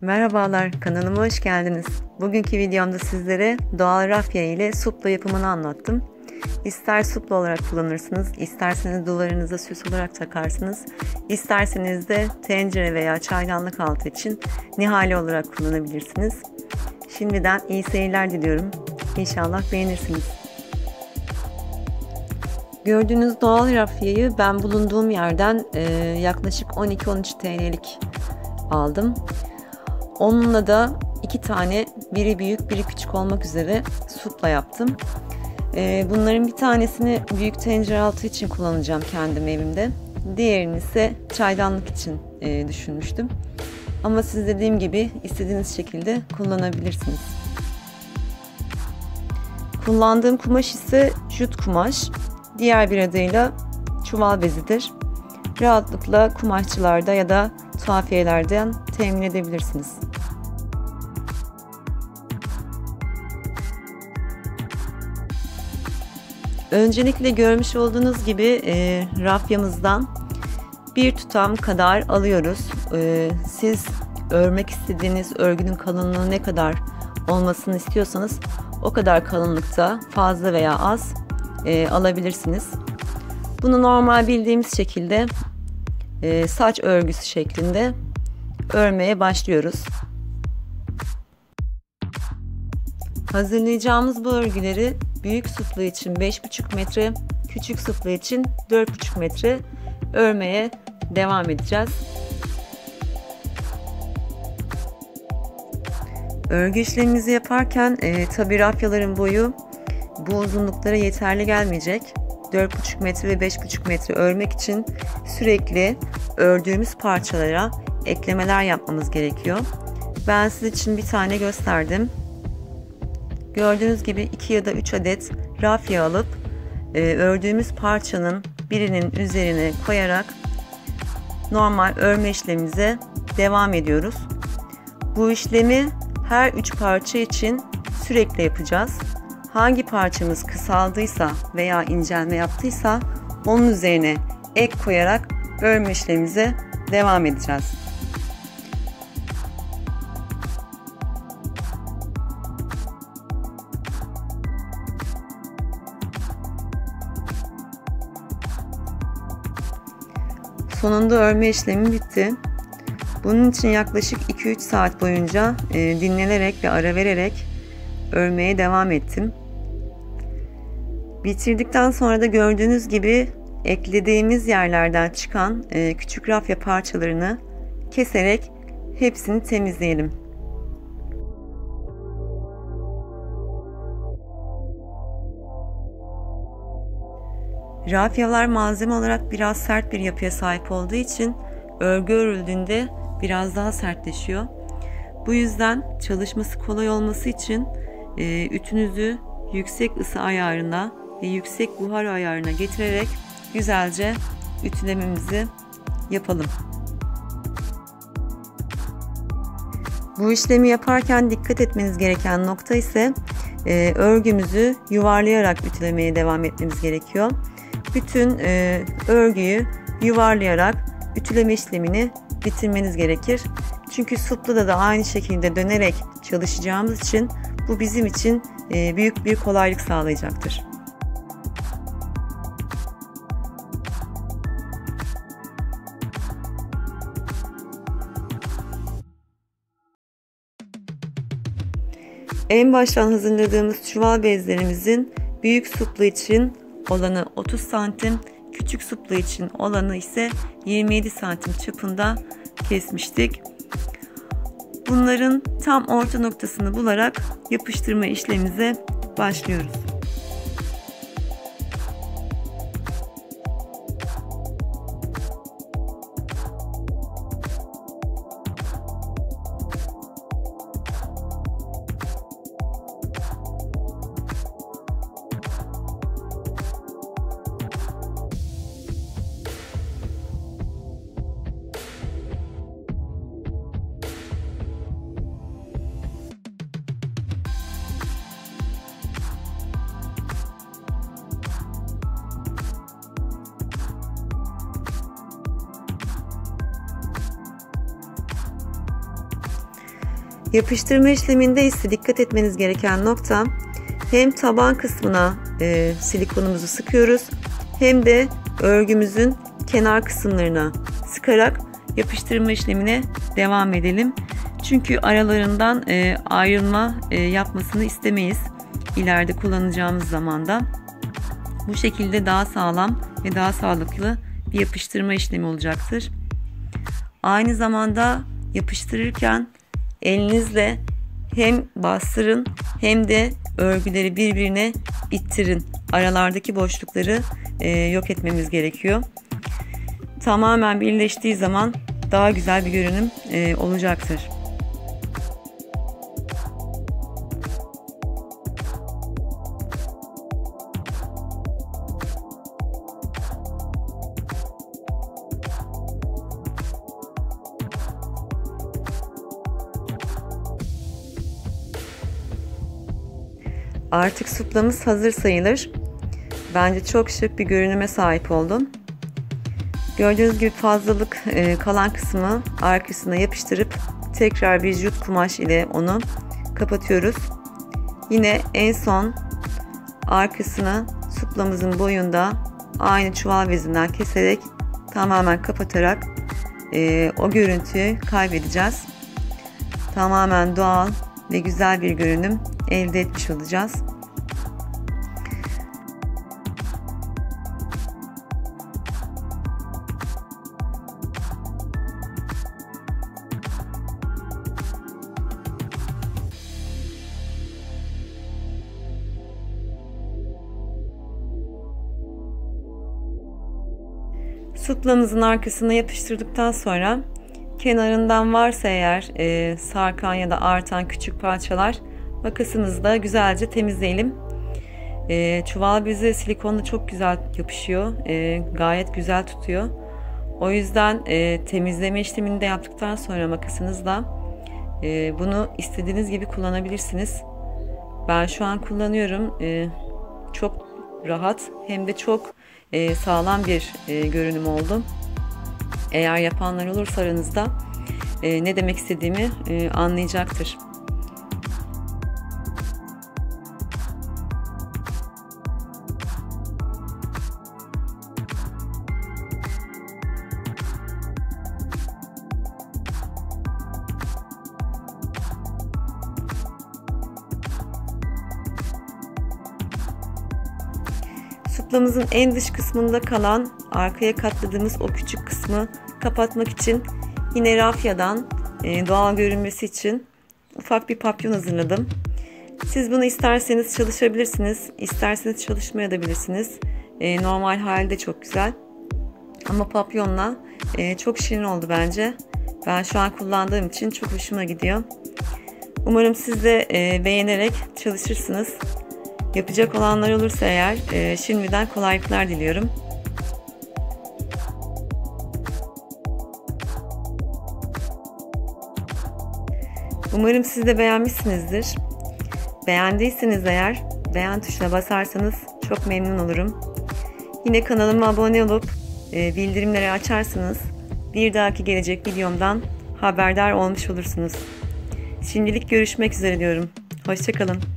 Merhabalar, kanalıma hoş geldiniz. Bugünkü videomda sizlere doğal rafya ile supla yapımını anlattım. İster supla olarak kullanırsınız, isterseniz duvarınıza süs olarak takarsınız, isterseniz de tencere veya çaydanlık altı için nihale olarak kullanabilirsiniz. Şimdiden iyi seyirler diliyorum. İnşallah beğenirsiniz. Gördüğünüz doğal rafyayı ben bulunduğum yerden yaklaşık 12-13 TL'lik aldım. Onunla da 2 tane, biri büyük biri küçük olmak üzere supla yaptım. Bunların bir tanesini büyük tencere altı için kullanacağım kendim evimde. Diğerini ise çaydanlık için düşünmüştüm. Ama siz dediğim gibi istediğiniz şekilde kullanabilirsiniz. Kullandığım kumaş ise jut kumaş. Diğer bir adıyla çuval bezidir. Rahatlıkla kumaşçılarda ya da tuhafiyelerden temin edebilirsiniz. Öncelikle görmüş olduğunuz gibi rafyamızdan bir tutam kadar alıyoruz. Siz örmek istediğiniz örgünün kalınlığı ne kadar olmasını istiyorsanız o kadar kalınlıkta, fazla veya az alabilirsiniz. Bunu normal bildiğimiz şekilde saç örgüsü şeklinde örmeye başlıyoruz. Hazırlayacağımız bu örgüleri büyük supla için 5,5 metre, küçük supla için 4,5 metre örmeye devam edeceğiz. Örgü işlemimizi yaparken tabi rafyaların boyu bu uzunluklara yeterli gelmeyecek. 4,5 metre ve 5,5 metre örmek için sürekli ördüğümüz parçalara eklemeler yapmamız gerekiyor. Ben siz için bir tane gösterdim. Gördüğünüz gibi 2 ya da 3 adet rafya alıp ördüğümüz parçanın birinin üzerine koyarak normal örme işlemimize devam ediyoruz. Bu işlemi her 3 parça için sürekli yapacağız. Hangi parçamız kısaldıysa veya incelme yaptıysa onun üzerine ek koyarak örme işlemimize devam edeceğiz. Sonunda örme işlemi bitti. Bunun için yaklaşık 2-3 saat boyunca dinlenerek ve ara vererek örmeye devam ettim. Bitirdikten sonra da gördüğünüz gibi eklediğimiz yerlerden çıkan küçük rafya parçalarını keserek hepsini temizleyelim. Rafyalar malzeme olarak biraz sert bir yapıya sahip olduğu için örgü örüldüğünde biraz daha sertleşiyor. Bu yüzden çalışması kolay olması için ütünüzü yüksek ısı ayarına ve yüksek buhar ayarına getirerek güzelce ütülememizi yapalım. Bu işlemi yaparken dikkat etmeniz gereken nokta ise örgümüzü yuvarlayarak ütülemeye devam etmemiz gerekiyor. Bütün örgüyü yuvarlayarak ütüleme işlemini bitirmeniz gerekir. Çünkü suplada da aynı şekilde dönerek çalışacağımız için bu bizim için büyük bir kolaylık sağlayacaktır. En baştan hazırladığımız çuval bezlerimizin büyük supla için olanı 30 santim, küçük supla için olanı ise 27 santim çapında kesmiştik. Bunların tam orta noktasını bularak yapıştırma işlemimize başlıyoruz. Yapıştırma işleminde ise dikkat etmeniz gereken nokta, hem taban kısmına silikonumuzu sıkıyoruz hem de örgümüzün kenar kısımlarına sıkarak yapıştırma işlemine devam edelim. Çünkü aralarından ayrılma yapmasını istemeyiz ileride kullanacağımız zamanda. Bu şekilde daha sağlam ve daha sağlıklı bir yapıştırma işlemi olacaktır. Aynı zamanda yapıştırırken elinizle hem bastırın hem de örgüleri birbirine ittirin. Aralardaki boşlukları yok etmemiz gerekiyor. Tamamen birleştiği zaman daha güzel bir görünüm olacaktır. Artık suplamız hazır sayılır. Bence çok şık bir görünüme sahip oldum. Gördüğünüz gibi fazlalık kalan kısmı arkasına yapıştırıp tekrar bir jut kumaş ile onu kapatıyoruz. Yine en son arkasını suplamızın boyunda aynı çuval bezinden keserek tamamen kapatarak o görüntüyü kaybedeceğiz. Tamamen doğal ve güzel bir görünüm elde etmiş olacağız. Suplamızın arkasına yapıştırdıktan sonra kenarından varsa eğer sarkan ya da artan küçük parçalar makasımızla güzelce temizleyelim. Çuval bezi silikonla çok güzel yapışıyor. Gayet güzel tutuyor. O yüzden temizleme işlemini de yaptıktan sonra makasınızla bunu istediğiniz gibi kullanabilirsiniz. Ben şu an kullanıyorum. Çok rahat hem de çok sağlam bir görünüm oldu. Eğer yapanlar olursa aranızda ne demek istediğimi anlayacaktır. Suplamızın en dış kısmında kalan arkaya katladığımız o küçük kısmı kapatmak için yine rafyadan doğal görünmesi için ufak bir papyon hazırladım. Siz bunu isterseniz çalışabilirsiniz, isterseniz çalışmayabilirsiniz. Normal halde çok güzel. Ama papyonla çok şirin oldu bence. Ben şu an kullandığım için çok hoşuma gidiyor. Umarım siz de beğenerek çalışırsınız. Yapacak olanlar olursa eğer şimdiden kolaylıklar diliyorum. Umarım siz de beğenmişsinizdir. Beğendiyseniz eğer beğen tuşuna basarsanız çok memnun olurum. Yine kanalıma abone olup bildirimleri açarsanız bir dahaki gelecek videomdan haberdar olmuş olursunuz. Şimdilik görüşmek üzere diyorum. Hoşça kalın.